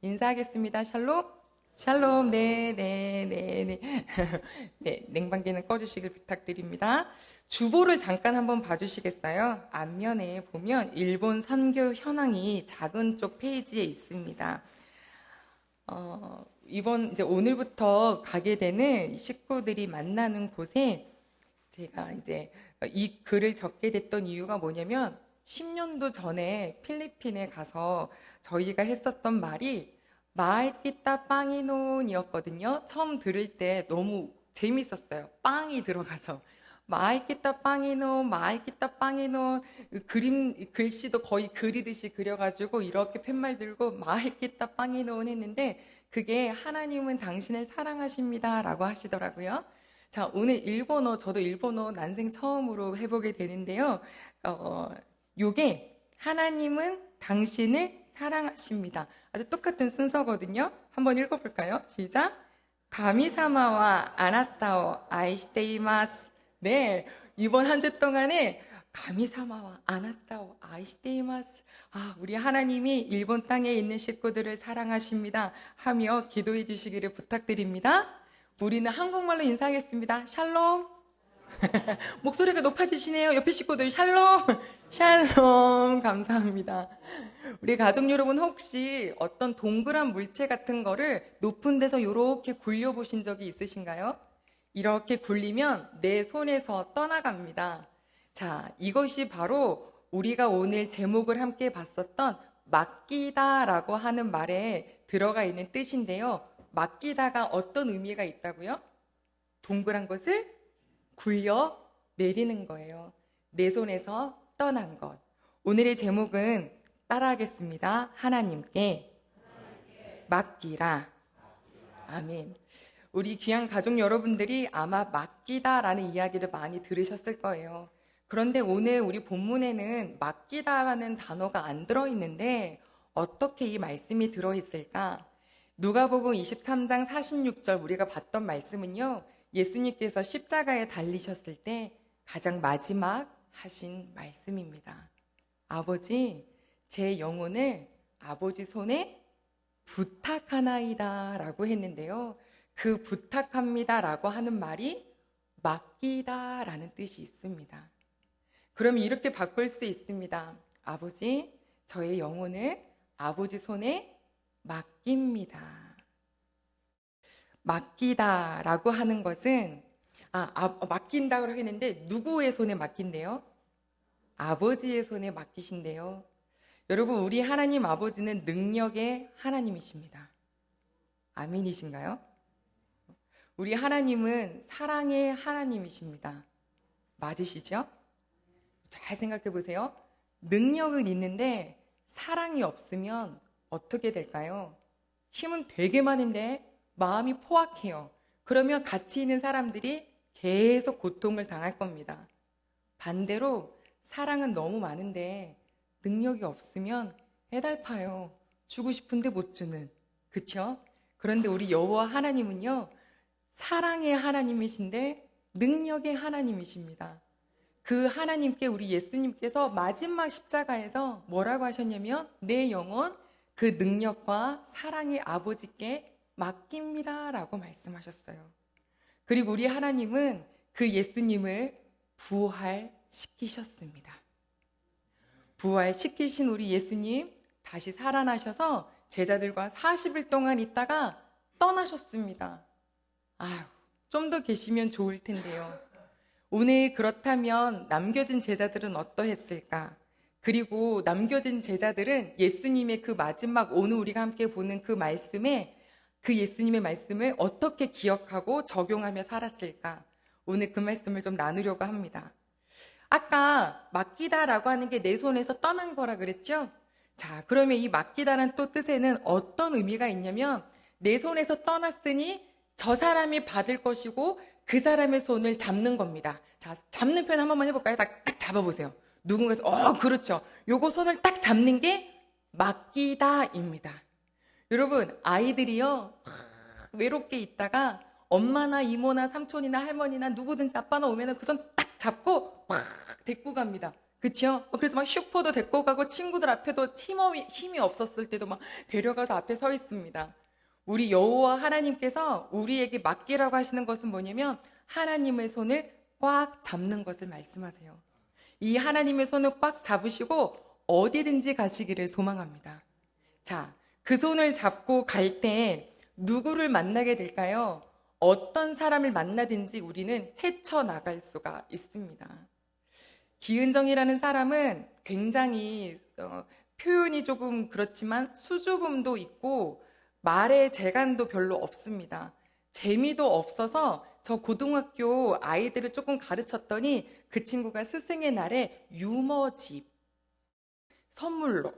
인사하겠습니다. 샬롬. 샬롬. 네, 네, 네, 네. 네, 냉방기는 꺼주시길 부탁드립니다. 주보를 잠깐 한번 봐주시겠어요? 앞면에 보면 일본 선교 현황이 작은 쪽 페이지에 있습니다. 이제 오늘부터 가게 되는 식구들이 만나는 곳에 제가 이제 이 글을 적게 됐던 이유가 뭐냐면 10년도 전에 필리핀에 가서 저희가 했었던 말이 마알키타 빵이논이었거든요. 처음 들을 때 너무 재밌었어요. 빵이 들어가서 마알키타 빵이논, 마알키타 빵이논, 글씨도 거의 그리듯이 그려가지고 이렇게 팻말 들고 마알키타 빵이논 했는데 그게 하나님은 당신을 사랑하십니다 라고 하시더라고요. 자, 오늘 일본어, 저도 일본어 난생 처음으로 해보게 되는데요. 요게 하나님은 당신을 사랑하십니다. 아주 똑같은 순서거든요. 한번 읽어볼까요? 시작. 가미사마와 아나타오 아이시테이마스. 네, 이번 한 주 동안에 가미사마와 아나타오 아이시테이마스. 우리 하나님이 일본 땅에 있는 식구들을 사랑하십니다 하며 기도해 주시기를 부탁드립니다. 우리는 한국말로 인사하겠습니다. 샬롬. 목소리가 높아지시네요. 옆에 식구들 샬롬. 샬롬. 감사합니다. 우리 가족 여러분 혹시 어떤 동그란 물체 같은 거를 높은 데서 이렇게 굴려보신 적이 있으신가요? 이렇게 굴리면 내 손에서 떠나갑니다. 자, 이것이 바로 우리가 오늘 제목을 함께 봤었던 맡기다라고 하는 말에 들어가 있는 뜻인데요. 맡기다가 어떤 의미가 있다고요? 동그란 것을 굴려 내리는 거예요. 내 손에서 떠난 것. 오늘의 제목은 따라하겠습니다. 하나님께 맡기라. 아멘. 우리 귀한 가족 여러분들이 아마 맡기다라는 이야기를 많이 들으셨을 거예요. 그런데 오늘 우리 본문에는 맡기다라는 단어가 안 들어있는데 어떻게 이 말씀이 들어있을까? 누가복음 23장 46절 우리가 봤던 말씀은요. 예수님께서 십자가에 달리셨을 때 가장 마지막 하신 말씀입니다. 아버지, 제 영혼을 아버지 손에 부탁하나이다 라고 했는데요. 그 부탁합니다 라고 하는 말이 맡기다 라는 뜻이 있습니다. 그럼 이렇게 바꿀 수 있습니다. 아버지, 저의 영혼을 아버지 손에 맡깁니다. 맡기다라고 하는 것은 맡긴다고 하겠는데 누구의 손에 맡긴대요? 아버지의 손에 맡기신대요. 여러분, 우리 하나님 아버지는 능력의 하나님이십니다. 아멘이신가요? 우리 하나님은 사랑의 하나님이십니다. 맞으시죠? 잘 생각해 보세요. 능력은 있는데 사랑이 없으면 어떻게 될까요? 힘은 되게 많은데 마음이 포악해요. 그러면 같이 있는 사람들이 계속 고통을 당할 겁니다. 반대로 사랑은 너무 많은데 능력이 없으면 해달파요. 주고 싶은데 못 주는. 그쵸? 그런데 우리 여호와 하나님은요. 사랑의 하나님이신데 능력의 하나님이십니다. 그 하나님께 우리 예수님께서 마지막 십자가에서 뭐라고 하셨냐면 내 영혼 그 능력과 사랑의 아버지께 맡깁니다 라고 말씀하셨어요. 그리고 우리 하나님은 그 예수님을 부활시키셨습니다. 부활시키신 우리 예수님 다시 살아나셔서 제자들과 40일 동안 있다가 떠나셨습니다. 좀 더 계시면 좋을 텐데요. 오늘 그렇다면 남겨진 제자들은 어떠했을까? 그리고 남겨진 제자들은 예수님의 그 마지막 오늘 우리가 함께 보는 그 말씀에 그 예수님의 말씀을 어떻게 기억하고 적용하며 살았을까? 오늘 그 말씀을 좀 나누려고 합니다. 아까 맡기다라고 하는 게 내 손에서 떠난 거라 그랬죠? 자, 그러면 이 맡기다라는 또 뜻에는 어떤 의미가 있냐면 내 손에서 떠났으니 저 사람이 받을 것이고 그 사람의 손을 잡는 겁니다. 자, 잡는 표현 한 번만 해볼까요? 딱 잡아보세요. 누군가, 그렇죠. 요거 손을 딱 잡는 게 맡기다입니다. 여러분, 아이들이요, 외롭게 있다가 엄마나 이모나 삼촌이나 할머니나 누구든지 아빠나 오면은 그 손 딱 잡고 막 데리고 갑니다. 그쵸? 그래서 막 슈퍼도 데리고 가고 친구들 앞에도 힘이 없었을 때도 막 데려가서 앞에 서 있습니다. 우리 여호와 하나님께서 우리에게 맡기라고 하시는 것은 뭐냐면 하나님의 손을 꽉 잡는 것을 말씀하세요. 이 하나님의 손을 꽉 잡으시고 어디든지 가시기를 소망합니다. 자, 그 손을 잡고 갈 때 누구를 만나게 될까요? 어떤 사람을 만나든지 우리는 헤쳐나갈 수가 있습니다. 기은정이라는 사람은 굉장히 표현이 조금 그렇지만 수줍음도 있고 말의 재간도 별로 없습니다. 재미도 없어서 저 고등학교 아이들을 조금 가르쳤더니 그 친구가 스승의 날에 유머집 선물로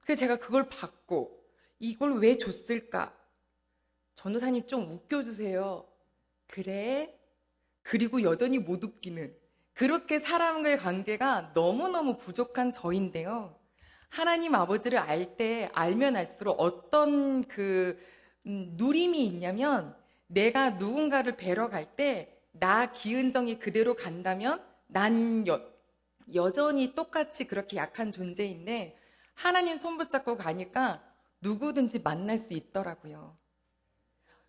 그래서 제가 그걸 받고 이걸 왜 줬을까? 전도사님 좀 웃겨주세요. 그래? 그리고 여전히 못 웃기는 그렇게 사람과의 관계가 너무너무 부족한 저인데요. 하나님 아버지를 알면 알수록 어떤 누림이 있냐면 내가 누군가를 뵈러 갈 때 나 기은정이 그대로 간다면 난 여전히 똑같이 그렇게 약한 존재인데 하나님 손 붙잡고 가니까 누구든지 만날 수 있더라고요.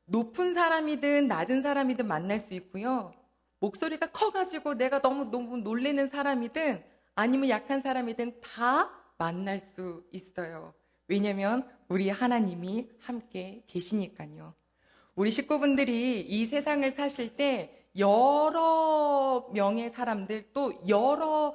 높은 사람이든 낮은 사람이든 만날 수 있고요. 목소리가 커가지고 내가 너무 놀래는 사람이든 아니면 약한 사람이든 다 만날 수 있어요. 왜냐면 우리 하나님이 함께 계시니까요. 우리 식구분들이 이 세상을 사실 때 여러 명의 사람들 또 여러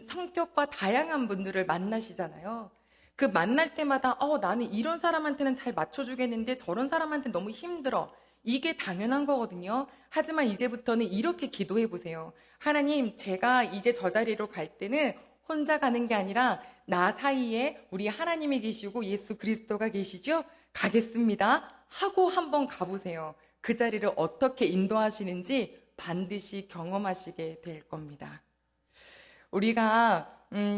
성격과 다양한 분들을 만나시잖아요. 그 만날 때마다 나는 이런 사람한테는 잘 맞춰주겠는데 저런 사람한테 너무 힘들어. 이게 당연한 거거든요. 하지만 이제부터는 이렇게 기도해 보세요. 하나님, 제가 이제 저 자리로 갈 때는 혼자 가는 게 아니라 나 사이에 우리 하나님이 계시고 예수 그리스도가 계시죠? 가겠습니다. 하고 한번 가보세요. 그 자리를 어떻게 인도하시는지 반드시 경험하시게 될 겁니다. 우리가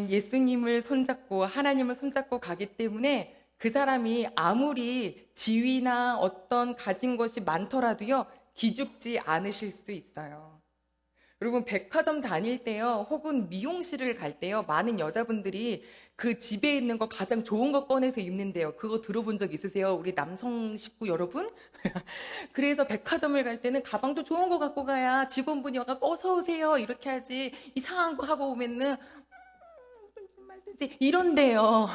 예수님을 손잡고 하나님을 손잡고 가기 때문에 그 사람이 아무리 지위나 어떤 가진 것이 많더라도요, 기죽지 않으실 수 있어요. 여러분, 백화점 다닐 때요, 혹은 미용실을 갈 때요, 많은 여자분들이 그 집에 있는 거 가장 좋은 거 꺼내서 입는데요. 그거 들어본 적 있으세요? 우리 남성 식구 여러분? 그래서 백화점을 갈 때는 가방도 좋은 거 갖고 가야 직원분이 와서 어서 오세요 이렇게 하지 이상한 거 하고 오면은 이런데요.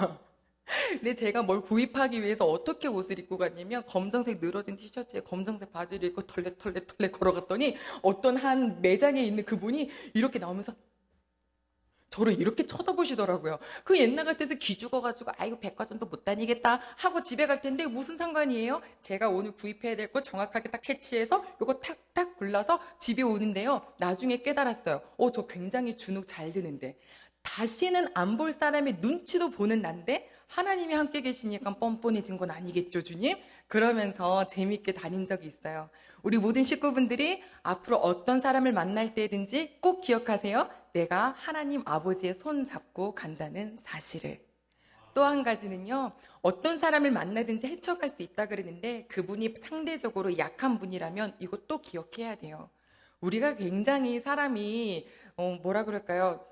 근데 제가 뭘 구입하기 위해서 어떻게 옷을 입고 갔냐면 검정색 늘어진 티셔츠에 검정색 바지를 입고 털레 걸어갔더니 어떤 한 매장에 있는 그분이 이렇게 나오면서 저를 이렇게 쳐다보시더라고요. 그 옛날 같아서 기죽어가지고 아이고 백화점도 못 다니겠다 하고 집에 갈 텐데 무슨 상관이에요? 제가 오늘 구입해야 될 거 정확하게 딱 캐치해서 요거 탁탁 골라서 집에 오는데요. 나중에 깨달았어요. 저 굉장히 주눅 잘 드는데 다시는 안 볼 사람의 눈치도 보는 난데 하나님이 함께 계시니까 뻔뻔해진 건 아니겠죠, 주님? 그러면서 재밌게 다닌 적이 있어요. 우리 모든 식구분들이 앞으로 어떤 사람을 만날 때든지 꼭 기억하세요. 내가 하나님 아버지의 손 잡고 간다는 사실을. 또 한 가지는요, 어떤 사람을 만나든지 헤쳐갈 수 있다 그러는데 그분이 상대적으로 약한 분이라면 이것도 기억해야 돼요. 우리가 굉장히 사람이 뭐라 그럴까요?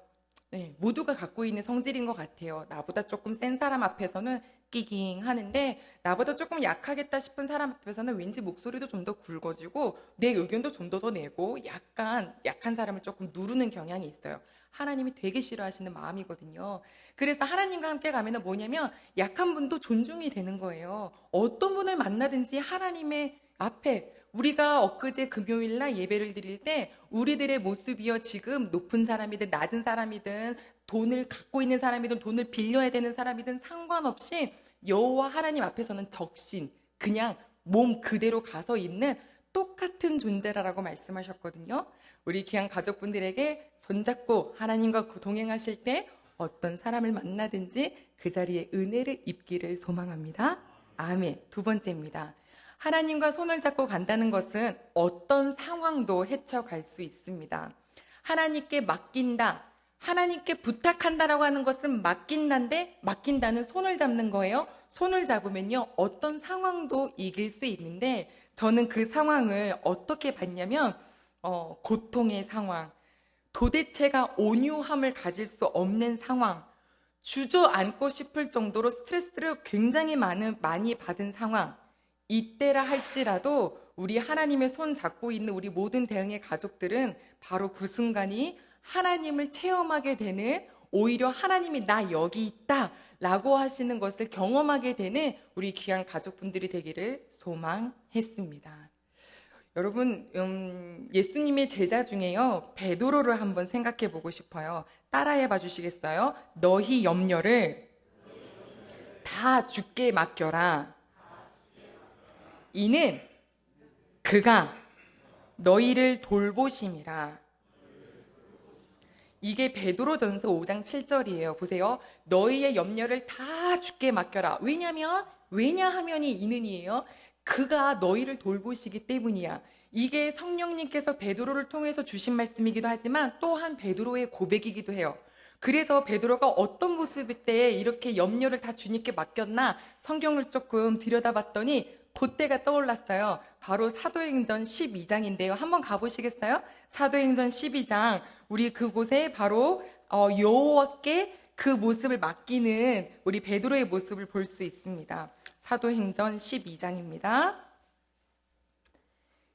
네, 모두가 갖고 있는 성질인 것 같아요. 나보다 조금 센 사람 앞에서는 끼깅 하는데 나보다 조금 약하겠다 싶은 사람 앞에서는 왠지 목소리도 좀 더 굵어지고 내 의견도 좀 더 내고 약간 약한 사람을 조금 누르는 경향이 있어요. 하나님이 되게 싫어하시는 마음이거든요. 그래서 하나님과 함께 가면 뭐냐면 약한 분도 존중이 되는 거예요. 어떤 분을 만나든지 하나님의 앞에 우리가 엊그제 금요일날 예배를 드릴 때 우리들의 모습이요 지금 높은 사람이든 낮은 사람이든 돈을 갖고 있는 사람이든 돈을 빌려야 되는 사람이든 상관없이 여호와 하나님 앞에서는 적신 그냥 몸 그대로 가서 있는 똑같은 존재라고 말씀하셨거든요. 우리 귀한 가족분들에게 손잡고 하나님과 동행하실 때 어떤 사람을 만나든지 그 자리에 은혜를 입기를 소망합니다. 아멘. 두 번째입니다. 하나님과 손을 잡고 간다는 것은 어떤 상황도 헤쳐갈 수 있습니다. 하나님께 맡긴다, 하나님께 부탁한다라고 하는 것은 맡긴다인데 맡긴다는 손을 잡는 거예요. 손을 잡으면요 어떤 상황도 이길 수 있는데 저는 그 상황을 어떻게 봤냐면 고통의 상황, 도대체가 온유함을 가질 수 없는 상황, 주저앉고 싶을 정도로 스트레스를 굉장히 많이 받은 상황, 이때라 할지라도 우리 하나님의 손 잡고 있는 우리 모든 대흥의 가족들은 바로 그 순간이 하나님을 체험하게 되는, 오히려 하나님이 나 여기 있다 라고 하시는 것을 경험하게 되는 우리 귀한 가족분들이 되기를 소망했습니다. 여러분, 예수님의 제자 중에요, 베드로를 한번 생각해 보고 싶어요. 따라해 봐 주시겠어요? 너희 염려를 다 주께 맡겨라. 이는 그가 너희를 돌보심이라. 이게 베드로전서 5장 7절이에요. 보세요. 너희의 염려를 다 주께 맡겨라. 왜냐하면이 이는이에요. 그가 너희를 돌보시기 때문이야. 이게 성령님께서 베드로를 통해서 주신 말씀이기도 하지만 또한 베드로의 고백이기도 해요. 그래서 베드로가 어떤 모습일 때 이렇게 염려를 다 주님께 맡겼나 성경을 조금 들여다봤더니 그때가 떠올랐어요. 바로 사도행전 12장인데요. 한번 가보시겠어요? 사도행전 12장, 우리 그곳에 바로 여호와께 그 모습을 맡기는 우리 베드로의 모습을 볼 수 있습니다. 사도행전 12장입니다.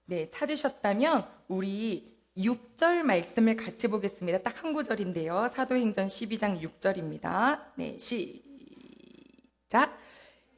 네, 찾으셨다면 우리 6절 말씀을 같이 보겠습니다. 딱 한 구절인데요. 사도행전 12장 6절입니다. 네, 시작.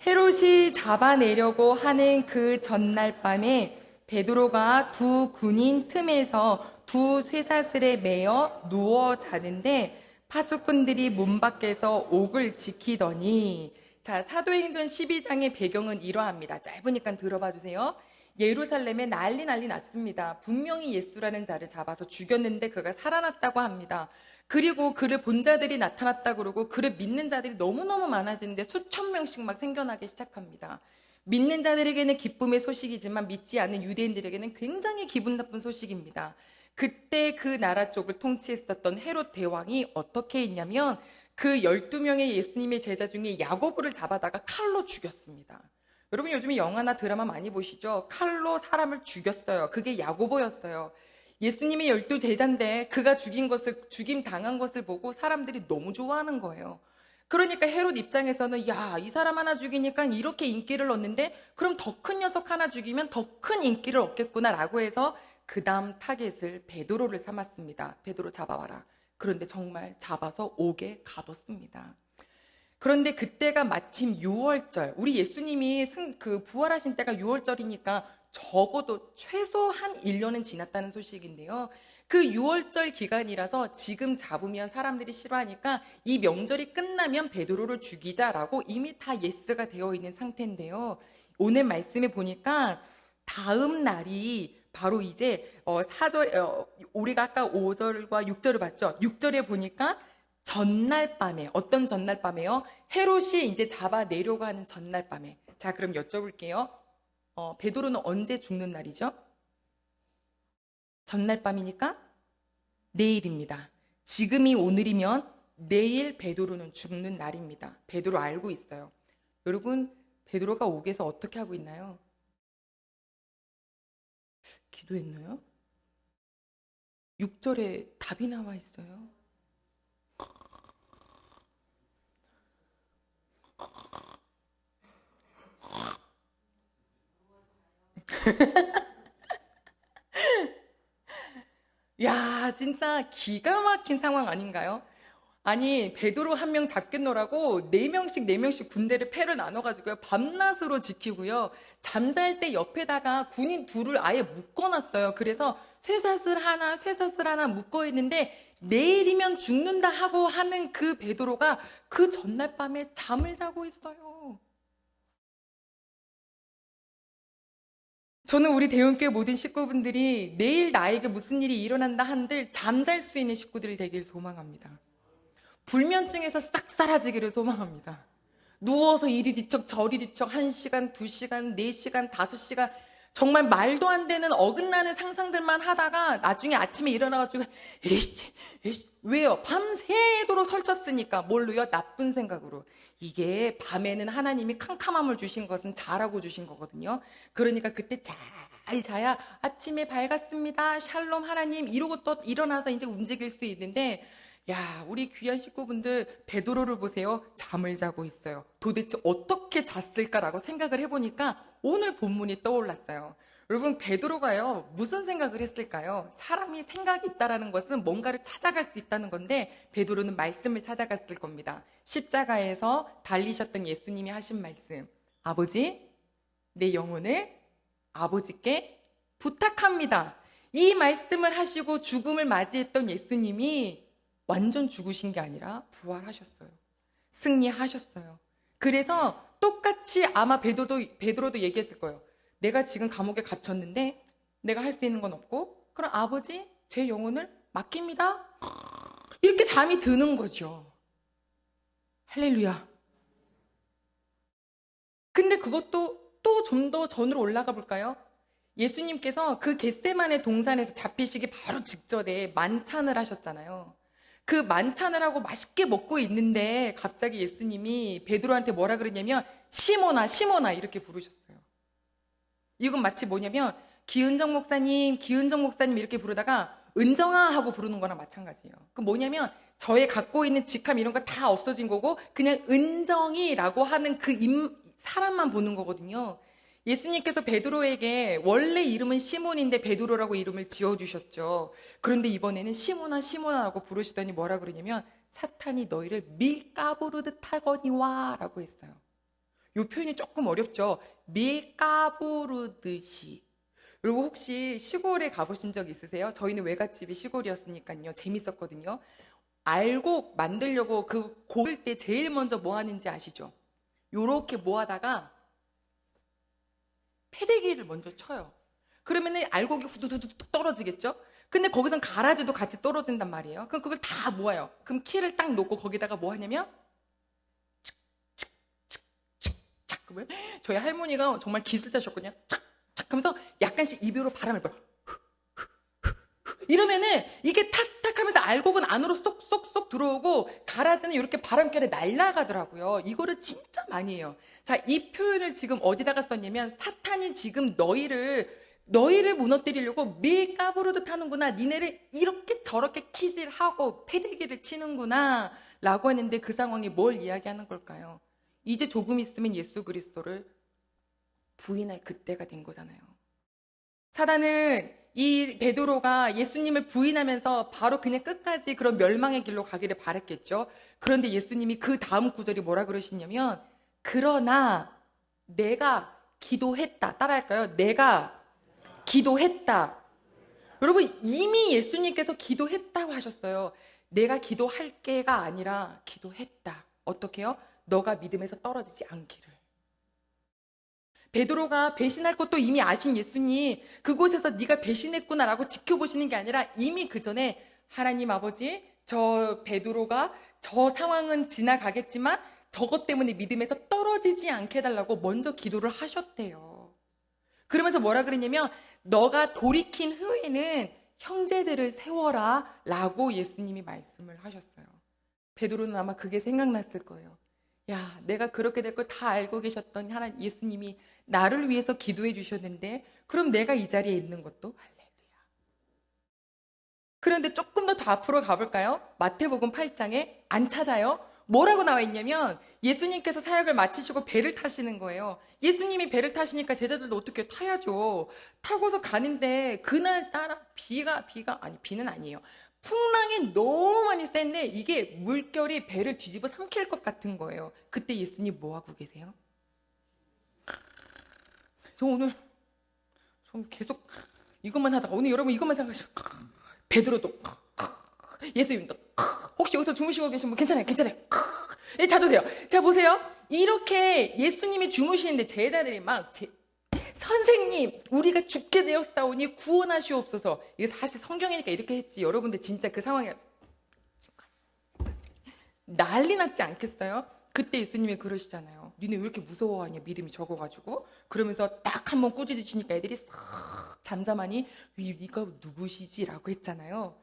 헤롯이 잡아내려고 하는 그 전날 밤에 베드로가 두 군인 틈에서 두 쇠사슬에 매어 누워 자는데 파수꾼들이 문 밖에서 옥을 지키더니, 자, 사도행전 12장의 배경은 이러합니다. 짧으니까 들어봐 주세요. 예루살렘에 난리 났습니다. 분명히 예수라는 자를 잡아서 죽였는데 그가 살아났다고 합니다. 그리고 그를 본 자들이 나타났다고 그러고 그를 믿는 자들이 너무너무 많아지는데 수천 명씩 막 생겨나기 시작합니다. 믿는 자들에게는 기쁨의 소식이지만 믿지 않는 유대인들에게는 굉장히 기분 나쁜 소식입니다. 그때 그 나라 쪽을 통치했었던 헤롯 대왕이 어떻게 했냐면 그 12명의 예수님의 제자 중에 야고보를 잡아다가 칼로 죽였습니다. 여러분 요즘에 영화나 드라마 많이 보시죠? 칼로 사람을 죽였어요. 그게 야고보였어요. 예수님의 12제자인데 그가 죽임 당한 것을 보고 사람들이 너무 좋아하는 거예요. 그러니까 헤롯 입장에서는 야, 이 사람 하나 죽이니까 이렇게 인기를 얻는데 그럼 더 큰 녀석 하나 죽이면 더 큰 인기를 얻겠구나라고 해서 그 다음 타겟을 베드로를 삼았습니다. 베드로 잡아와라. 그런데 정말 잡아서 옥에 가뒀습니다. 그런데 그때가 마침 6월절, 우리 예수님이 부활하신 때가 6월절이니까 적어도 최소한 1년은 지났다는 소식인데요. 그 6월절 기간이라서 지금 잡으면 사람들이 싫어하니까 이 명절이 끝나면 베드로를 죽이자라고 이미 다 예스가 되어 있는 상태인데요. 오늘 말씀에 보니까 다음 날이 바로 이제 4절, 우리가 아까 5절과 6절을 봤죠. 6절에 보니까 전날 밤에, 어떤 전날 밤에요? 헤롯이 이제 잡아내려고 하는 전날 밤에. 자, 그럼 여쭤볼게요. 베드로는 언제 죽는 날이죠? 전날 밤이니까 내일입니다. 지금이 오늘이면 내일 베드로는 죽는 날입니다. 베드로 알고 있어요. 여러분, 베드로가 옥에서 어떻게 하고 있나요? 기도했나요? 6절에 답이 나와 있어요. 야, 진짜 기가 막힌 상황 아닌가요? 아니, 베드로 한 명 잡겠노라고 네 명씩 군대를 패를 나눠가지고요. 밤낮으로 지키고요. 잠잘 때 옆에다가 군인 둘을 아예 묶어놨어요. 그래서 쇠사슬 하나 묶어있는데 내일이면 죽는다 하고 하는 그 베드로가 그 전날 밤에 잠을 자고 있어요. 저는 우리 대형교회 모든 식구분들이 내일 나에게 무슨 일이 일어난다 한들 잠잘 수 있는 식구들이 되길 소망합니다. 불면증에서 싹 사라지기를 소망합니다. 누워서 이리 뒤척 저리 뒤척 1시간, 2시간, 4시간, 5시간 정말 말도 안 되는 어긋나는 상상들만 하다가 나중에 아침에 일어나가지고 왜요? 밤새도록 설쳤으니까. 뭘로요? 나쁜 생각으로. 이게 밤에는 하나님이 캄캄함을 주신 것은 자라고 주신 거거든요. 그러니까 그때 잘 자야 아침에 밝았습니다. 샬롬 하나님 이러고 또 일어나서 이제 움직일 수 있는데, 야, 우리 귀한 식구분들 베드로를 보세요. 잠을 자고 있어요. 도대체 어떻게 잤을까라고 생각을 해보니까 오늘 본문이 떠올랐어요. 여러분, 베드로가요, 무슨 생각을 했을까요? 사람이 생각이 있다라는 것은 뭔가를 찾아갈 수 있다는 건데, 베드로는 말씀을 찾아갔을 겁니다. 십자가에서 달리셨던 예수님이 하신 말씀. 아버지, 내 영혼을 아버지께 부탁합니다. 이 말씀을 하시고 죽음을 맞이했던 예수님이 완전 죽으신 게 아니라 부활하셨어요. 승리하셨어요. 그래서 똑같이 아마 베드로도 얘기했을 거예요. 내가 지금 감옥에 갇혔는데 내가 할 수 있는 건 없고, 그럼 아버지 제 영혼을 맡깁니다. 이렇게 잠이 드는 거죠. 할렐루야. 근데 그것도 또 좀 더 전으로 올라가 볼까요? 예수님께서 그 겟세마네 동산에서 잡히시기 바로 직전에 만찬을 하셨잖아요. 그 만찬을 하고 맛있게 먹고 있는데 갑자기 예수님이 베드로한테 뭐라 그랬냐면 시몬아 시몬아 이렇게 부르셨어요. 이건 마치 뭐냐면 기은정 목사님 이렇게 부르다가 은정아 하고 부르는 거랑 마찬가지예요. 그 뭐냐면 저의 갖고 있는 직함 이런 거 다 없어진 거고 그냥 은정이라고 하는 그 사람만 보는 거거든요. 예수님께서 베드로에게 원래 이름은 시몬인데 베드로라고 이름을 지어주셨죠. 그런데 이번에는 시몬아 시몬아 라고 부르시더니 뭐라 그러냐면 사탄이 너희를 밀가부르듯 하거니와 라고 했어요. 이 표현이 조금 어렵죠. 밀가부르듯이. 그리고 혹시 시골에 가보신 적 있으세요? 저희는 외갓집이 시골이었으니까요. 재밌었거든요. 알곡 만들려고 그 고을 때 제일 먼저 뭐 하는지 아시죠? 요렇게 모아다가 패대기를 먼저 쳐요. 그러면은 알곡이 후두두두 떨어지겠죠? 근데 거기선 가라지도 같이 떨어진단 말이에요. 그럼 그걸 다 모아요. 그럼 키를 딱 놓고 거기다가 뭐 하냐면 저희 할머니가 정말 기술자셨거든요. 착착 하면서 약간씩 입으로 바람을 불어. 이러면은 이게 탁탁 하면서 알곡은 안으로 쏙쏙쏙 들어오고 가라지는 이렇게 바람결에 날아가더라고요. 이거를 진짜 많이 해요. 자, 이 표현을 지금 어디다가 썼냐면 사탄이 지금 너희를 무너뜨리려고 밀가부르듯 하는구나. 니네를 이렇게 저렇게 키질하고 패대기를 치는구나 라고 했는데 그 상황이 뭘 이야기하는 걸까요? 이제 조금 있으면 예수 그리스도를 부인할 그때가 된 거잖아요. 사단은 이 베드로가 예수님을 부인하면서 바로 그냥 끝까지 그런 멸망의 길로 가기를 바랬겠죠. 그런데 예수님이 그 다음 구절이 뭐라 그러시냐면 그러나 내가 기도했다. 따라할까요? 내가 기도했다. 여러분 이미 예수님께서 기도했다고 하셨어요. 내가 기도할 게가 아니라 기도했다. 어떻게요? 너가 믿음에서 떨어지지 않기를. 베드로가 배신할 것도 이미 아신 예수님, 그곳에서 네가 배신했구나라고 지켜보시는 게 아니라 이미 그 전에 하나님 아버지, 저 베드로가 저 상황은 지나가겠지만 저것 때문에 믿음에서 떨어지지 않게 해달라고 먼저 기도를 하셨대요. 그러면서 뭐라 그랬냐면 너가 돌이킨 후에는 형제들을 세워라 라고 예수님이 말씀을 하셨어요. 베드로는 아마 그게 생각났을 거예요. 야, 내가 그렇게 될 걸 다 알고 계셨던 하나님 예수님이 나를 위해서 기도해 주셨는데 그럼 내가 이 자리에 있는 것도 할렐루야. 그런데 조금 더 앞으로 가볼까요? 마태복음 8장에 안 찾아요? 뭐라고 나와 있냐면 예수님께서 사역을 마치시고 배를 타시는 거예요. 예수님이 배를 타시니까 제자들도 어떻게 타야죠. 타고서 가는데 그날따라 비는 아니에요. 풍랑이 너무 많이 센데 이게 물결이 배를 뒤집어 삼킬 것 같은 거예요. 그때 예수님 뭐 하고 계세요? 저 오늘 좀 계속 이것만 하다가 오늘 여러분 이것만 생각하시고 베드로도 예수님도 혹시 여기서 주무시고 계신 분 괜찮아요. 예, 자도 돼요. 자 보세요. 이렇게 예수님이 주무시는데 제자들이 막 선생님, 우리가 죽게 되었사오니 구원하시옵소서. 이게 사실 성경이니까 이렇게 했지. 여러분들 진짜 그 상황에 난리 났지 않겠어요? 그때 예수님이 그러시잖아요. 니네 왜 이렇게 무서워하냐, 믿음이 적어가지고. 그러면서 딱 한번 꾸짖으시니까 애들이 싹 잠잠하니 이거 누구시지? 라고 했잖아요.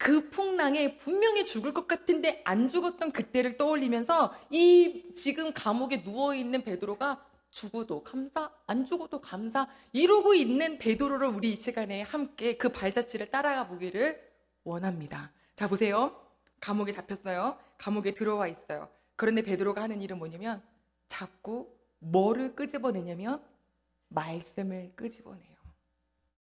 그 풍랑에 분명히 죽을 것 같은데 안 죽었던 그때를 떠올리면서 이 지금 감옥에 누워있는 베드로가 죽어도 감사, 안 죽어도 감사 이러고 있는 베드로를 우리 이 시간에 함께 그 발자취를 따라가 보기를 원합니다. 자, 보세요. 감옥에 잡혔어요. 감옥에 들어와 있어요. 그런데 베드로가 하는 일은 뭐냐면 자꾸 뭐를 끄집어내냐면 말씀을 끄집어내요.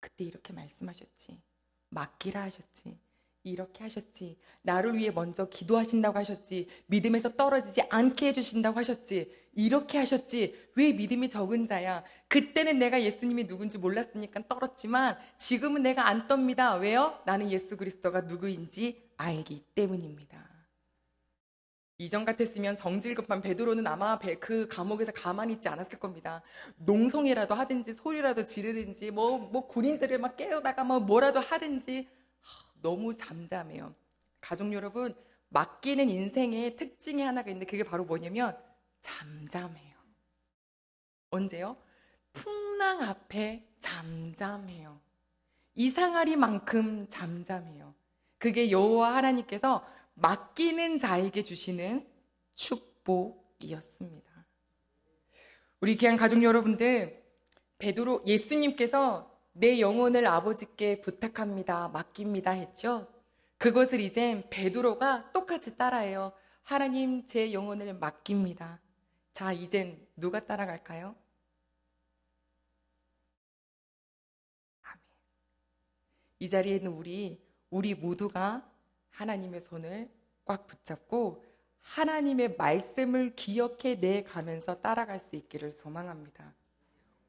그때 이렇게 말씀하셨지. 맡기라 하셨지. 이렇게 하셨지. 나를 위해 먼저 기도하신다고 하셨지. 믿음에서 떨어지지 않게 해주신다고 하셨지. 이렇게 하셨지. 왜 믿음이 적은 자야? 그때는 내가 예수님이 누군지 몰랐으니까 떨었지만 지금은 내가 안 떱니다. 왜요? 나는 예수 그리스도가 누구인지 알기 때문입니다. 이전 같았으면 성질급한 베드로는 아마 그 감옥에서 가만히 있지 않았을 겁니다. 농성이라도 하든지 소리라도 지르든지 뭐 군인들을 막 깨우다가 뭐라도 하든지 너무 잠잠해요. 가족 여러분, 맡기는 인생의 특징이 하나가 있는데 그게 바로 뭐냐면 잠잠해요. 언제요? 풍랑 앞에 잠잠해요. 이상하리만큼 잠잠해요. 그게 여호와 하나님께서 맡기는 자에게 주시는 축복이었습니다. 우리 귀한 가족 여러분들, 베드로 예수님께서 내 영혼을 아버지께 부탁합니다. 맡깁니다 했죠. 그것을 이젠 베드로가 똑같이 따라해요. 하나님, 제 영혼을 맡깁니다. 자, 이젠 누가 따라갈까요? 아멘. 이 자리에 있는 우리 모두가 하나님의 손을 꽉 붙잡고 하나님의 말씀을 기억해 내 가면서 따라갈 수 있기를 소망합니다.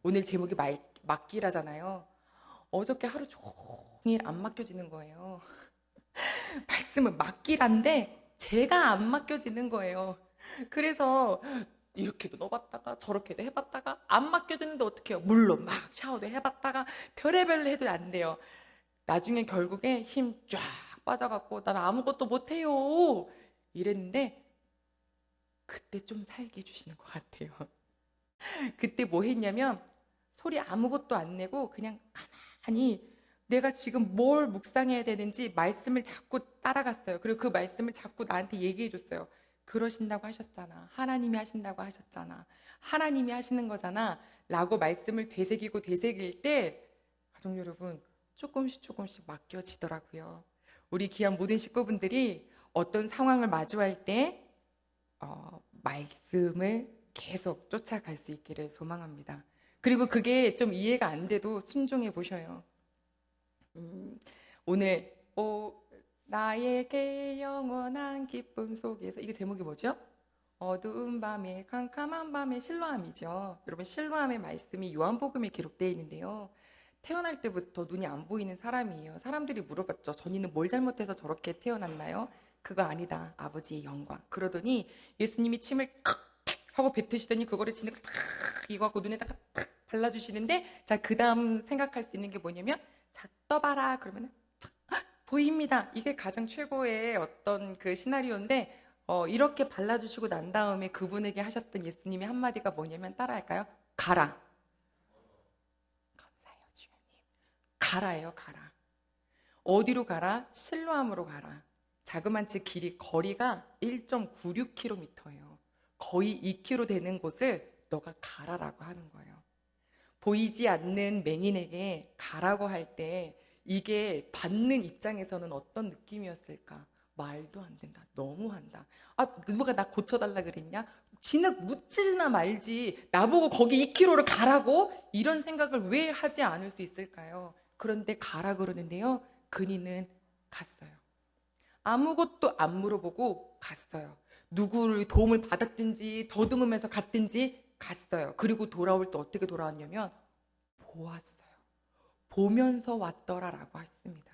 오늘 제목이 맡기라잖아요. 어저께 하루 종일 안 맡겨지는 거예요. 말씀은 맡기란데 제가 안 맡겨지는 거예요. 그래서 이렇게도 넣어봤다가 저렇게도 해봤다가 안 맡겨지는데 어떻게 해요? 물론 막 샤워도 해봤다가 별의별 해도 안 돼요. 나중에 결국에 힘 쫙 빠져갖고 난 아무것도 못해요 이랬는데 그때 좀 살게 해주시는 것 같아요. 그때 뭐 했냐면 소리 아무것도 안 내고 그냥 가만히 내가 지금 뭘 묵상해야 되는지 말씀을 자꾸 따라갔어요. 그리고 그 말씀을 자꾸 나한테 얘기해 줬어요. 그러신다고 하셨잖아. 하나님이 하신다고 하셨잖아. 하나님이 하시는 거잖아 라고 말씀을 되새길 때 가족 여러분 조금씩 맡겨지더라고요. 우리 귀한 모든 식구분들이 어떤 상황을 마주할 때 말씀을 계속 쫓아갈 수 있기를 소망합니다. 그리고 그게 좀 이해가 안 돼도 순종해 보셔요. 오늘 나에게 영원한 기쁨 속에서 이게 제목이 뭐죠? 어두운 밤에 캄캄한 밤에 실로암이죠. 여러분 실로암의 말씀이 요한복음에 기록되어 있는데요. 태어날 때부터 눈이 안 보이는 사람이에요. 사람들이 물어봤죠. 전이는 뭘 잘못해서 저렇게 태어났나요? 그거 아니다. 아버지의 영광. 그러더니 예수님이 침을 칵 하고 뱉으시더니 그거를 진흙 탁 이거 하고 눈에다가 탁 발라주시는데 자, 그 다음 생각할 수 있는 게 뭐냐면 자, 떠봐라. 그러면 보입니다. 이게 가장 최고의 어떤 그 시나리오인데 이렇게 발라주시고 난 다음에 그분에게 하셨던 예수님의 한마디가 뭐냐면 따라할까요? 가라. 가라예요, 가라. 어디로 가라? 실로암으로 가라. 자그만치 거리가 1.96km예요. 거의 2km 되는 곳을 너가 가라라고 하는 거예요. 보이지 않는 맹인에게 가라고 할 때 이게 받는 입장에서는 어떤 느낌이었을까? 말도 안 된다. 너무한다. 누가 나 고쳐달라 그랬냐? 진흙 묻히지나 말지. 나보고 거기 2km를 가라고? 이런 생각을 왜 하지 않을 수 있을까요? 그런데 가라 그러는데요. 그니는 갔어요. 아무것도 안 물어보고 갔어요. 누구를 도움을 받았든지 더듬으면서 갔든지 갔어요. 그리고 돌아올 때 어떻게 돌아왔냐면 보았어요. 보면서 왔더라라고 했습니다.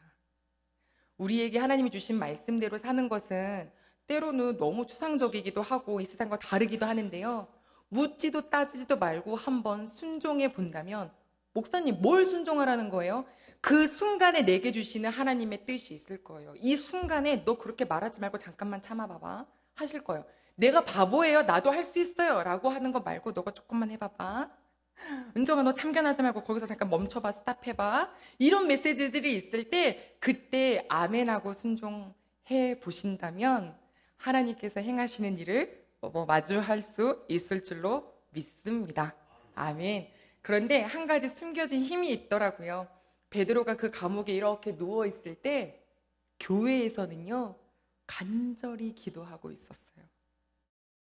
우리에게 하나님이 주신 말씀대로 사는 것은 때로는 너무 추상적이기도 하고 이 세상과 다르기도 하는데요. 묻지도 따지지도 말고 한번 순종해 본다면 목사님 뭘 순종하라는 거예요? 그 순간에 내게 주시는 하나님의 뜻이 있을 거예요. 이 순간에 너 그렇게 말하지 말고 잠깐만 참아봐봐 하실 거예요. 내가 바보예요. 나도 할 수 있어요 라고 하는 거 말고 너가 조금만 해봐봐. 은정아 너 참견하지 말고 거기서 잠깐 멈춰봐, 스탑해봐. 이런 메시지들이 있을 때 그때 아멘하고 순종해 보신다면 하나님께서 행하시는 일을 마주할 수 있을 줄로 믿습니다. 아멘. 그런데 한 가지 숨겨진 힘이 있더라고요. 베드로가 그 감옥에 이렇게 누워 있을 때 교회에서는요 간절히 기도하고 있었어요.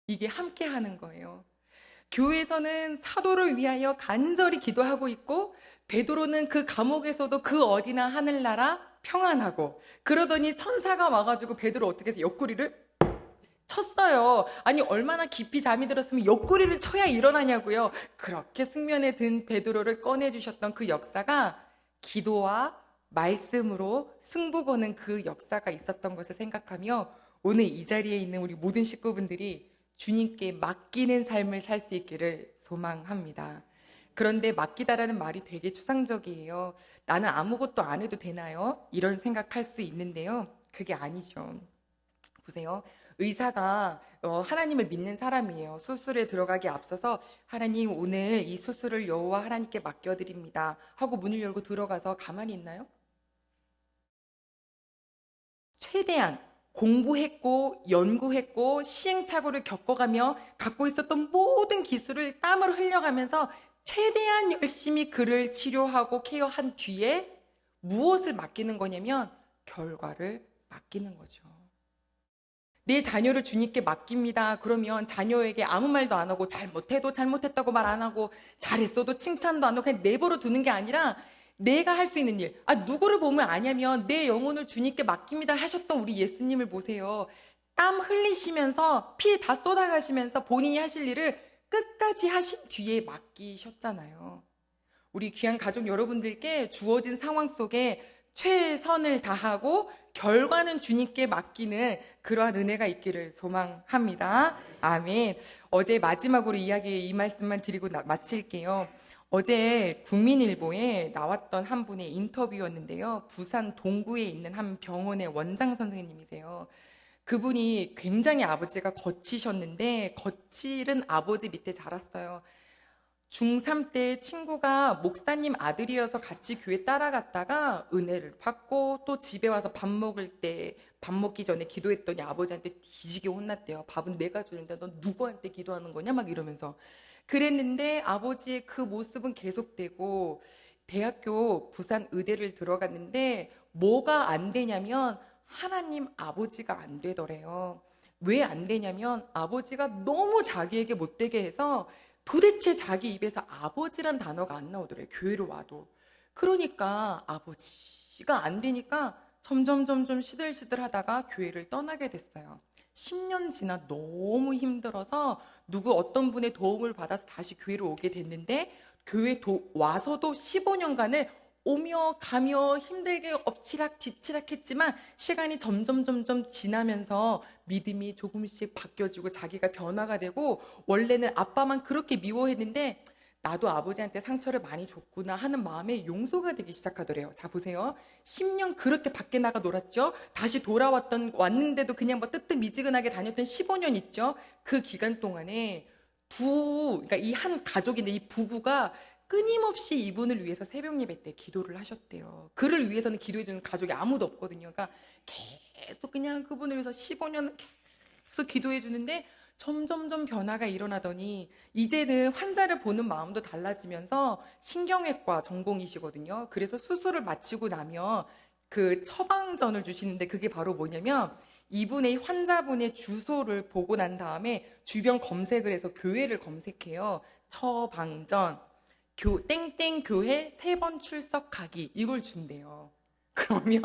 이게 함께 하는 거예요. 교회에서는 사도를 위하여 간절히 기도하고 있고 베드로는 그 감옥에서도 그 어디나 하늘나라 평안하고, 그러더니 천사가 와가지고 베드로 어떻게 해서 옆구리를 쳤어요. 아니 얼마나 깊이 잠이 들었으면 옆구리를 쳐야 일어나냐고요. 그렇게 숙면에 든 베드로를 꺼내주셨던 그 역사가 기도와 말씀으로 승부 거는 그 역사가 있었던 것을 생각하며 오늘 이 자리에 있는 우리 모든 식구분들이 주님께 맡기는 삶을 살 수 있기를 소망합니다. 그런데 맡기다라는 말이 되게 추상적이에요. 나는 아무것도 안 해도 되나요? 이런 생각할 수 있는데요. 그게 아니죠. 보세요. 의사가 하나님을 믿는 사람이에요. 수술에 들어가기 앞서서 하나님 오늘 이 수술을 여호와 하나님께 맡겨드립니다 하고 문을 열고 들어가서 가만히 있나요? 최대한 공부했고 연구했고 시행착오를 겪어가며 갖고 있었던 모든 기술을 땀을 흘려가면서 최대한 열심히 그를 치료하고 케어한 뒤에 무엇을 맡기는 거냐면 결과를 맡기는 거죠. 내 자녀를 주님께 맡깁니다. 그러면 자녀에게 아무 말도 안 하고 잘못해도 잘못했다고 말 안 하고 잘했어도 칭찬도 안 하고 그냥 내버려 두는 게 아니라 내가 할 수 있는 일, 누구를 보면 아냐면 내 영혼을 주님께 맡깁니다 하셨던 우리 예수님을 보세요. 땀 흘리시면서 피 다 쏟아가시면서 본인이 하실 일을 끝까지 하신 뒤에 맡기셨잖아요. 우리 귀한 가족 여러분들께 주어진 상황 속에 최선을 다하고 결과는 주님께 맡기는 그러한 은혜가 있기를 소망합니다. 아멘. 어제 마지막으로 이 말씀만 드리고 마칠게요. 어제 국민일보에 나왔던 한 분의 인터뷰였는데요. 부산 동구에 있는 한 병원의 원장 선생님이세요. 그분이 굉장히 아버지가 거치셨는데 거칠은 아버지 밑에 자랐어요. 중3 때 친구가 목사님 아들이어서 같이 교회 따라갔다가 은혜를 받고 또 집에 와서 밥 먹을 때 밥 먹기 전에 기도했더니 아버지한테 뒤지게 혼났대요. 밥은 내가 주는데 넌 누구한테 기도하는 거냐 막 이러면서. 그랬는데 아버지의 그 모습은 계속되고 대학교 부산 의대를 들어갔는데 뭐가 안 되냐면 하나님 아버지가 안 되더래요. 왜 안 되냐면 아버지가 너무 자기에게 못되게 해서 도대체 자기 입에서 아버지란 단어가 안 나오더래요. 교회로 와도. 그러니까 아버지가 안 되니까 점점 시들시들 하다가 교회를 떠나게 됐어요. 10년 지나 너무 힘들어서 어떤 분의 도움을 받아서 다시 교회로 오게 됐는데 교회 와서도 15년간을 오며 가며 힘들게 엎치락 뒤치락 했지만 시간이 점점 지나면서 믿음이 조금씩 바뀌어지고 자기가 변화가 되고 원래는 아빠만 그렇게 미워했는데 나도 아버지한테 상처를 많이 줬구나 하는 마음에 용서가 되기 시작하더래요. 자 보세요. 10년 그렇게 밖에 나가 놀았죠. 다시 왔는데도 그냥 뜨뜻미지근하게 다녔던 15년 있죠. 그 기간 동안에 그러니까 이 한 가족인데 이 부부가 끊임없이 이분을 위해서 새벽 예배 때 기도를 하셨대요. 그를 위해서는 기도해주는 가족이 아무도 없거든요. 그러니까 계속 그냥 그분을 위해서 15년 계속 기도해주는데 점점 변화가 일어나더니 이제는 환자를 보는 마음도 달라지면서 신경외과 전공이시거든요. 그래서 수술을 마치고 나면 그 처방전을 주시는데 그게 바로 뭐냐면 이분의 환자분의 주소를 보고 난 다음에 주변 검색을 해서 교회를 검색해요. 처방전 땡땡 교회 3번 출석하기 이걸 준대요. 그러면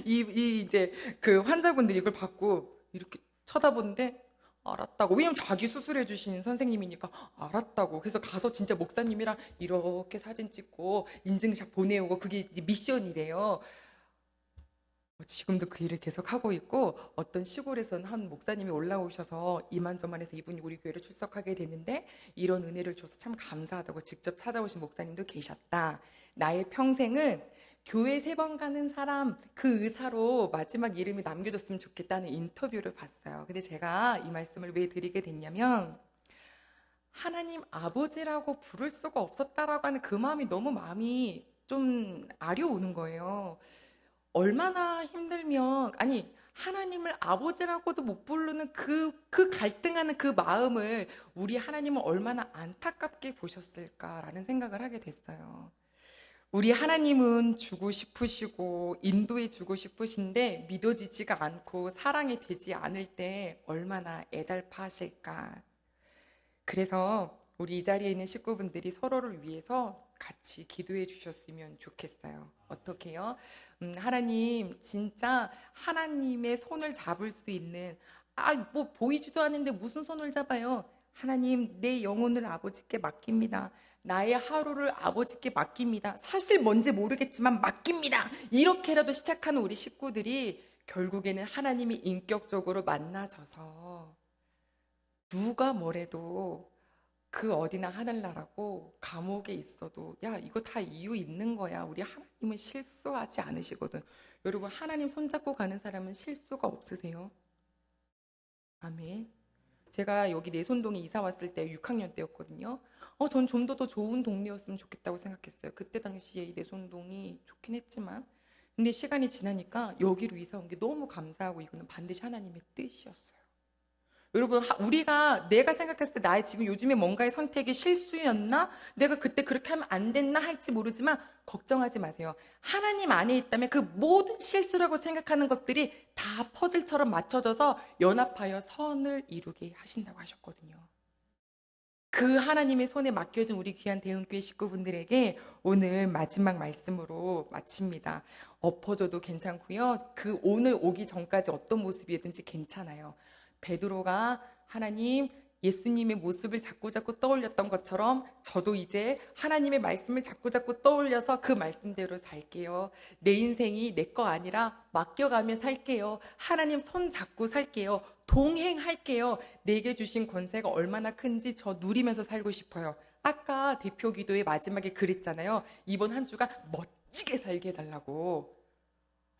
이제 그 환자분들이 이걸 받고 이렇게 쳐다보는데 알았다고. 왜냐면 자기 수술해 주신 선생님이니까 알았다고. 그래서 가서 진짜 목사님이랑 이렇게 사진 찍고 인증샷 보내오고 그게 미션이래요. 지금도 그 일을 계속 하고 있고 어떤 시골에서는 한 목사님이 올라오셔서 이만저만해서 이분이 우리 교회를 출석하게 됐는데 이런 은혜를 줘서 참 감사하다고 직접 찾아오신 목사님도 계셨다. 나의 평생은 교회 3번 가는 사람 그 의사로 마지막 이름이 남겨졌으면 좋겠다는 인터뷰를 봤어요. 근데 제가 이 말씀을 왜 드리게 됐냐면 하나님 아버지라고 부를 수가 없었다라고 하는 그 마음이 좀 아려오는 거예요. 얼마나 힘들면, 아니, 하나님을 아버지라고도 못 부르는 그 갈등하는 그 마음을 우리 하나님은 얼마나 안타깝게 보셨을까라는 생각을 하게 됐어요. 우리 하나님은 주고 싶으시고 인도해 주고 싶으신데 믿어지지가 않고 사랑이 되지 않을 때 얼마나 애달파하실까. 그래서 우리 이 자리에 있는 식구분들이 서로를 위해서 같이 기도해 주셨으면 좋겠어요. 어떻게요? 하나님, 진짜 하나님의 손을 잡을 수 있는, 뭐 보이지도 않는데 무슨 손을 잡아요? 하나님, 내 영혼을 아버지께 맡깁니다. 나의 하루를 아버지께 맡깁니다. 사실 뭔지 모르겠지만 맡깁니다. 이렇게라도 시작하는 우리 식구들이 결국에는 하나님이 인격적으로 만나져서 누가 뭐래도 그 어디나 하늘나라고 감옥에 있어도 야, 이거 다 이유 있는 거야. 우리 하나님은 실수하지 않으시거든. 여러분, 하나님 손잡고 가는 사람은 실수가 없으세요? 아멘. 제가 여기 내손동에 이사 왔을 때 6학년 때였거든요. 전 좀 더 좋은 동네였으면 좋겠다고 생각했어요. 그때 당시에 이 내손동이 좋긴 했지만. 근데 시간이 지나니까 여기로 이사 온 게 너무 감사하고 이거는 반드시 하나님의 뜻이었어요. 여러분, 내가 생각했을 때 나의 지금 요즘에 뭔가의 선택이 실수였나? 내가 그때 그렇게 하면 안 됐나 할지 모르지만 걱정하지 마세요. 하나님 안에 있다면 그 모든 실수라고 생각하는 것들이 다 퍼즐처럼 맞춰져서 연합하여 선을 이루게 하신다고 하셨거든요. 그 하나님의 손에 맡겨진 우리 귀한 대흥교회 식구분들에게 오늘 마지막 말씀으로 마칩니다. 엎어져도 괜찮고요. 그 오늘 오기 전까지 어떤 모습이든지 괜찮아요. 베드로가 하나님, 예수님의 모습을 자꾸 떠올렸던 것처럼 저도 이제 하나님의 말씀을 자꾸 떠올려서 그 말씀대로 살게요. 내 인생이 내 거 아니라 맡겨가며 살게요. 하나님 손 잡고 살게요. 동행할게요. 내게 주신 권세가 얼마나 큰지 저 누리면서 살고 싶어요. 아까 대표 기도의 마지막에 그랬잖아요. 이번 한 주가 멋지게 살게 해달라고.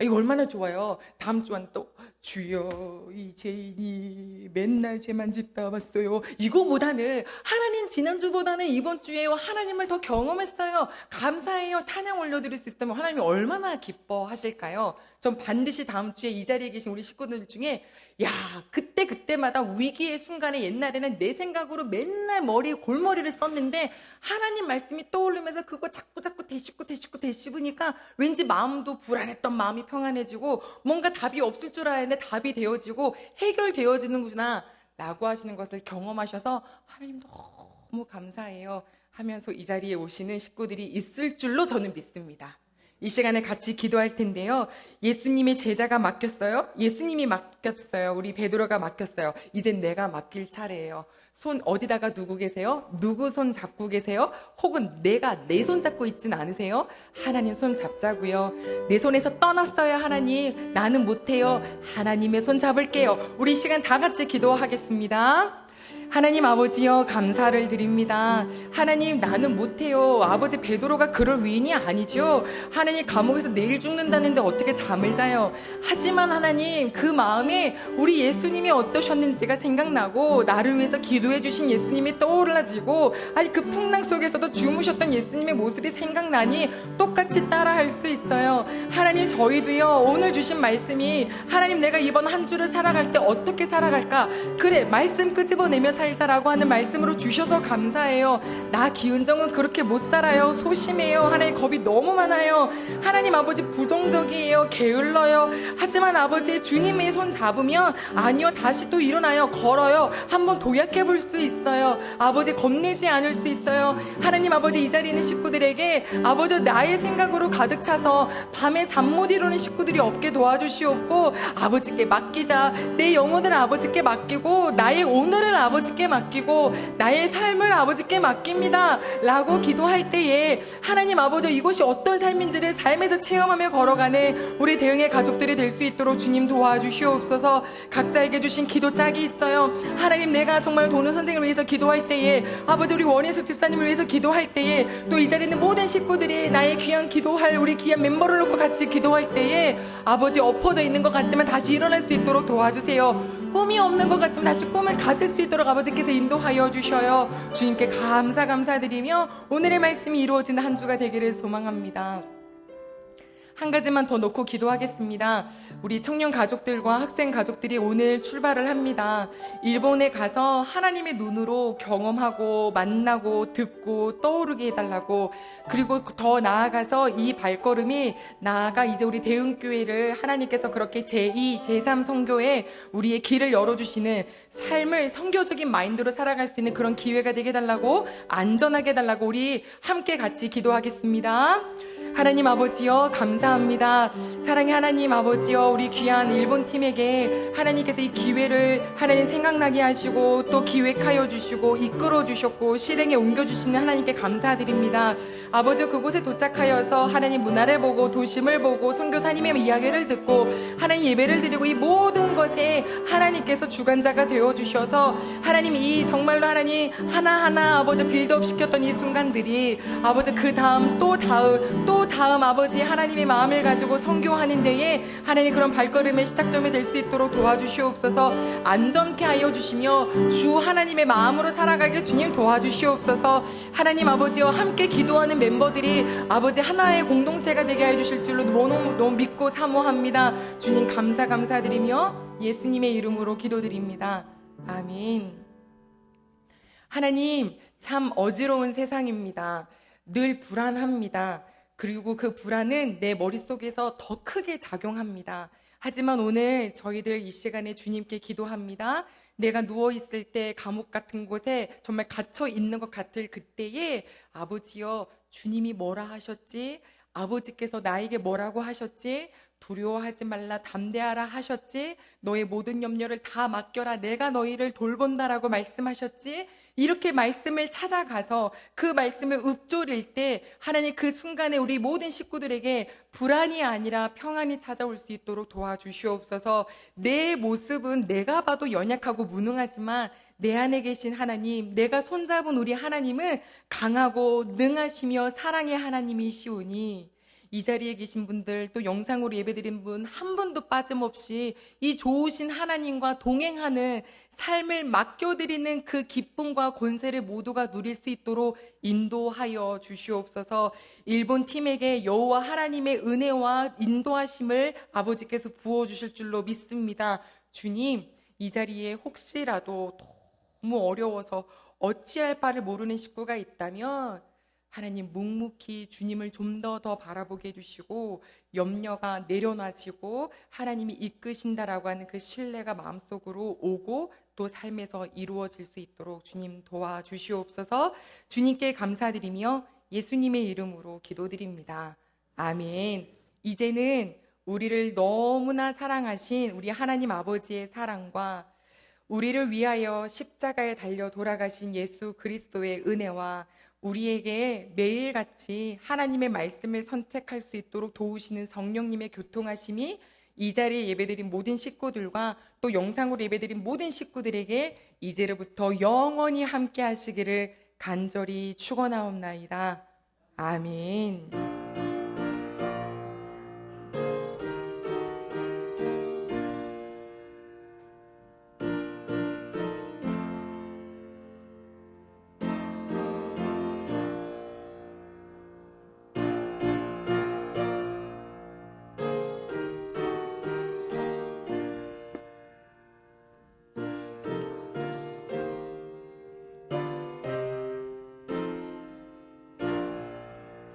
이거 얼마나 좋아요. 다음 주엔 또 주여 이 죄인이 맨날 죄만 짓다 왔어요. 이거보다는 하나님 지난주보다는 이번 주에 하나님을 더 경험했어요. 감사해요. 찬양 올려드릴 수 있다면 하나님이 얼마나 기뻐하실까요? 전 반드시 다음 주에 이 자리에 계신 우리 식구들 중에 야, 그때마다 위기의 순간에 옛날에는 내 생각으로 맨날 골머리를 썼는데 하나님 말씀이 떠오르면서 그거 자꾸 되씹으니까 왠지 마음도 불안했던 마음이 평안해지고 뭔가 답이 없을 줄 알았는데 답이 되어지고 해결되어지는구나 라고 하시는 것을 경험하셔서 하나님 너무 감사해요 하면서 이 자리에 오시는 식구들이 있을 줄로 저는 믿습니다. 이 시간에 같이 기도할 텐데요. 예수님의 제자가 맡겼어요. 예수님이 맡겼어요. 우리 베드로가 맡겼어요. 이젠 내가 맡길 차례예요. 손 어디다가 두고 계세요? 누구 손 잡고 계세요? 혹은 내가 내 손 잡고 있진 않으세요? 하나님 손 잡자고요. 내 손에서 떠났어요. 하나님, 나는 못해요. 하나님의 손 잡을게요. 우리 시간 다 같이 기도하겠습니다. 하나님 아버지여, 감사를 드립니다. 하나님, 나는 못해요. 아버지, 베드로가 그럴 위인이 아니죠. 하나님, 감옥에서 내일 죽는다는데 어떻게 잠을 자요? 하지만 하나님, 그 마음에 우리 예수님이 어떠셨는지가 생각나고 나를 위해서 기도해 주신 예수님이 떠올라지고, 아니 그 풍랑 속에서도 주무셨던 예수님의 모습이 생각나니 똑같이 따라할 수 있어요. 하나님, 저희도요, 오늘 주신 말씀이 하나님, 내가 이번 한 주를 살아갈 때 어떻게 살아갈까? 그래, 말씀 끄집어내며 살자라고 하는 말씀으로 주셔서 감사해요. 나 기은정은 그렇게 못 살아요. 소심해요. 하나님, 겁이 너무 많아요. 하나님 아버지, 부정적이에요. 게을러요. 하지만 아버지, 주님의 손 잡으면 아니요, 다시 또 일어나요. 걸어요. 한번 도약해 볼 수 있어요. 아버지, 겁내지 않을 수 있어요. 하나님 아버지, 이 자리에 있는 식구들에게 아버지, 나의 생각으로 가득 차서 밤에 잠 못 이루는 식구들이 없게 도와주시옵고, 아버지께 맡기자. 내 영혼을 아버지께 맡기고 나의 오늘을 아버지께 맡기고 나의 삶을 아버지께 맡깁니다 라고 기도할 때에 하나님 아버지, 이것이 어떤 삶인지를 삶에서 체험하며 걸어가는 우리 대흥의 가족들이 될 수 있도록 주님 도와주시옵소서. 각자에게 주신 기도 짝이 있어요. 하나님, 내가 정말 도는 선생을 위해서 기도할 때에, 아버지, 우리 원혜숙 집사님을 위해서 기도할 때에, 또 이 자리에 있는 모든 식구들이 나의 귀한 기도할 우리 귀한 멤버를 놓고 같이 기도할 때에 아버지, 엎어져 있는 것 같지만 다시 일어날 수 있도록 도와주세요. 꿈이 없는 것 같지만 다시 꿈을 가질 수 있도록 아버지께서 인도하여 주셔요. 주님께 감사드리며 오늘의 말씀이 이루어지는 한 주가 되기를 소망합니다. 한 가지만 더 놓고 기도하겠습니다. 우리 청년 가족들과 학생 가족들이 오늘 출발을 합니다. 일본에 가서 하나님의 눈으로 경험하고 만나고 듣고 떠오르게 해달라고, 그리고 더 나아가서 이 발걸음이 나아가 이제 우리 대흥교회를 하나님께서 그렇게 제2, 제3 선교에 우리의 길을 열어주시는 삶을 선교적인 마인드로 살아갈 수 있는 그런 기회가 되게 해달라고, 안전하게 해달라고 우리 함께 같이 기도하겠습니다. 하나님 아버지여 감사합니다. 사랑의 하나님 아버지여, 우리 귀한 일본 팀에게 하나님께서 이 기회를 하나님 생각나게 하시고 또 기획하여 주시고 이끌어 주셨고 실행에 옮겨주시는 하나님께 감사드립니다. 아버지, 그곳에 도착하여서 하나님 문화를 보고 도심을 보고 선교사님의 이야기를 듣고 하나님 예배를 드리고 이 모든 것에 하나님께서 주관자가 되어주셔서 하나님 이 정말로 하나님 하나하나 아버지 빌드업 시켰던 이 순간들이 아버지 그 다음 또 다음 아버지 하나님의 마음을 가지고 선교하는 데에 하나님 그런 발걸음의 시작점이 될 수 있도록 도와주시옵소서. 안전케 하여 주시며 주 하나님의 마음으로 살아가게 주님 도와주시옵소서. 하나님 아버지와 함께 기도하는 멤버들이 아버지 하나의 공동체가 되게 해 주실 줄로 너무 믿고 사모합니다. 주님 감사드리며 예수님의 이름으로 기도드립니다. 아멘. 하나님, 참 어지러운 세상입니다. 늘 불안합니다. 그리고 그 불안은 내 머릿속에서 더 크게 작용합니다. 하지만 오늘 저희들 이 시간에 주님께 기도합니다. 내가 누워있을 때 감옥 같은 곳에 정말 갇혀 있는 것 같을 그때에 아버지여, 주님이 뭐라 하셨지? 아버지께서 나에게 뭐라고 하셨지? 두려워하지 말라, 담대하라 하셨지? 너의 모든 염려를 다 맡겨라, 내가 너희를 돌본다라고 말씀하셨지? 이렇게 말씀을 찾아가서 그 말씀을 읊조릴 때 하나님 그 순간에 우리 모든 식구들에게 불안이 아니라 평안이 찾아올 수 있도록 도와주시옵소서. 내 모습은 내가 봐도 연약하고 무능하지만 내 안에 계신 하나님, 내가 손잡은 우리 하나님은 강하고 능하시며 사랑의 하나님이시오니 이 자리에 계신 분들, 또 영상으로 예배드린 분 한 분도 빠짐없이 이 좋으신 하나님과 동행하는 삶을 맡겨드리는 그 기쁨과 권세를 모두가 누릴 수 있도록 인도하여 주시옵소서. 일본 팀에게 여호와 하나님의 은혜와 인도하심을 아버지께서 부어주실 줄로 믿습니다. 주님, 이 자리에 혹시라도 너무 어려워서 어찌할 바를 모르는 식구가 있다면 하나님 묵묵히 주님을 좀 더 바라보게 해주시고 염려가 내려놔지고 하나님이 이끄신다라고 하는 그 신뢰가 마음속으로 오고 또 삶에서 이루어질 수 있도록 주님 도와주시옵소서. 주님께 감사드리며 예수님의 이름으로 기도드립니다. 아멘. 이제는 우리를 너무나 사랑하신 우리 하나님 아버지의 사랑과 우리를 위하여 십자가에 달려 돌아가신 예수 그리스도의 은혜와 우리에게 매일같이 하나님의 말씀을 선택할 수 있도록 도우시는 성령님의 교통하심이 이 자리에 예배드린 모든 식구들과 또 영상으로 예배드린 모든 식구들에게 이제로부터 영원히 함께 하시기를 간절히 축원하옵나이다. 아멘.